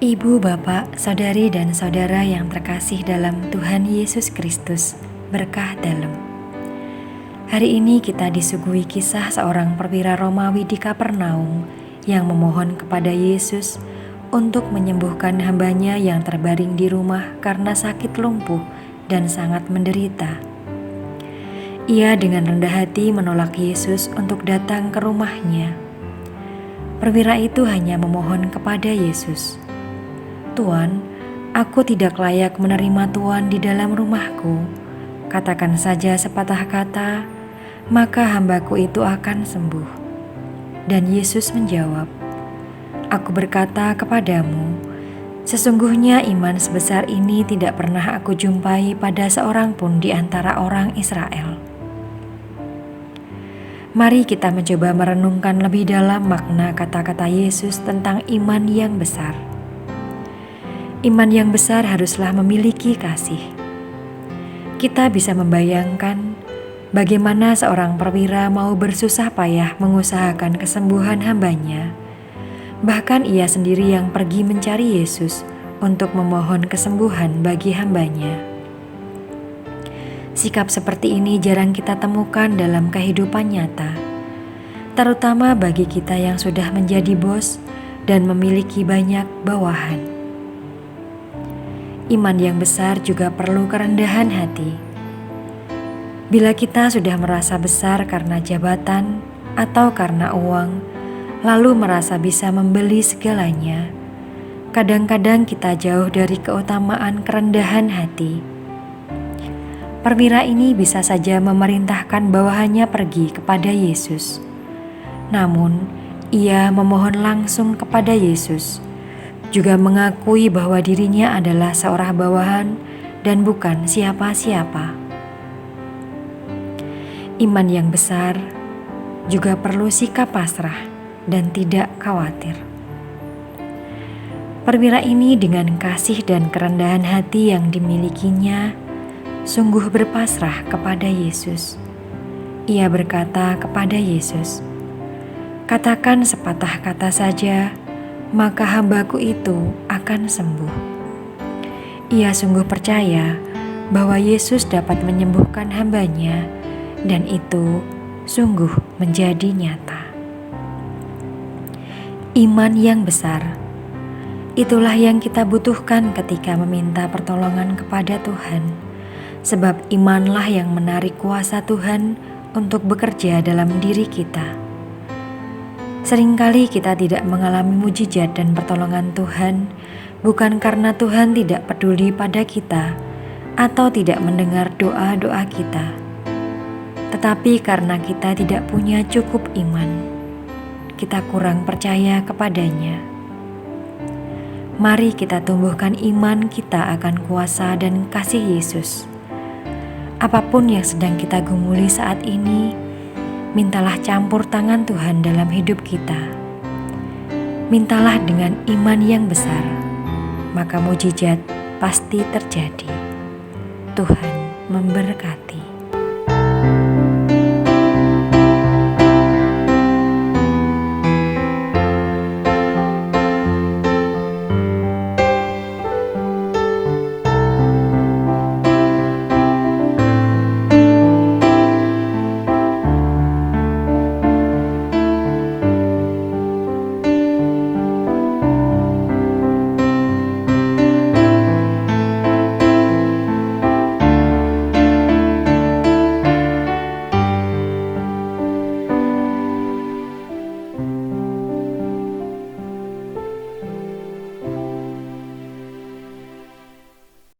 Ibu, Bapak, Saudari, dan Saudara yang terkasih dalam Tuhan Yesus Kristus, berkah dalam. Hari ini kita disuguhi kisah seorang perwira Romawi di Kapernaum yang memohon kepada Yesus untuk menyembuhkan hambanya yang terbaring di rumah karena sakit lumpuh dan sangat menderita. Ia dengan rendah hati menolak Yesus untuk datang ke rumahnya. Perwira itu hanya memohon kepada Yesus, "Tuan, aku tidak layak menerima Tuan di dalam rumahku. Katakan saja sepatah kata, maka hambaku itu akan sembuh." Dan Yesus menjawab, "Aku berkata kepadamu, sesungguhnya iman sebesar ini tidak pernah aku jumpai pada seorang pun di antara orang Israel." Mari kita mencoba merenungkan lebih dalam makna kata-kata Yesus tentang iman yang besar. Iman yang besar haruslah memiliki kasih. Kita bisa membayangkan bagaimana seorang perwira mau bersusah payah mengusahakan kesembuhan hambanya. Bahkan ia sendiri yang pergi mencari Yesus untuk memohon kesembuhan bagi hambanya. Sikap seperti ini jarang kita temukan dalam kehidupan nyata, terutama bagi kita yang sudah menjadi bos dan memiliki banyak bawahan. Iman yang besar juga perlu kerendahan hati. Bila kita sudah merasa besar karena jabatan atau karena uang, lalu merasa bisa membeli segalanya, kadang-kadang kita jauh dari keutamaan kerendahan hati. Perwira ini bisa saja memerintahkan bawahannya pergi kepada Yesus. Namun, ia memohon langsung kepada Yesus, juga mengakui bahwa dirinya adalah seorang bawahan dan bukan siapa-siapa. Iman yang besar juga perlu sikap pasrah dan tidak khawatir. Perwira ini dengan kasih dan kerendahan hati yang dimilikinya, sungguh berpasrah kepada Yesus. Ia berkata kepada Yesus, "Katakan sepatah kata saja, maka hambaku itu akan sembuh." Ia sungguh percaya bahwa Yesus dapat menyembuhkan hambanya, dan itu sungguh menjadi nyata. Iman yang besar, itulah yang kita butuhkan ketika meminta pertolongan kepada Tuhan. Sebab imanlah yang menarik kuasa Tuhan untuk bekerja dalam diri kita. Seringkali kita tidak mengalami mujizat dan pertolongan Tuhan, bukan karena Tuhan tidak peduli pada kita atau tidak mendengar doa-doa kita, tetapi karena kita tidak punya cukup iman. Kita kurang percaya kepadanya. Mari kita tumbuhkan iman kita akan kuasa dan kasih Yesus. Apapun yang sedang kita gumuli saat ini, mintalah campur tangan Tuhan dalam hidup kita. Mintalah dengan iman yang besar, maka mujizat pasti terjadi. Tuhan memberkati.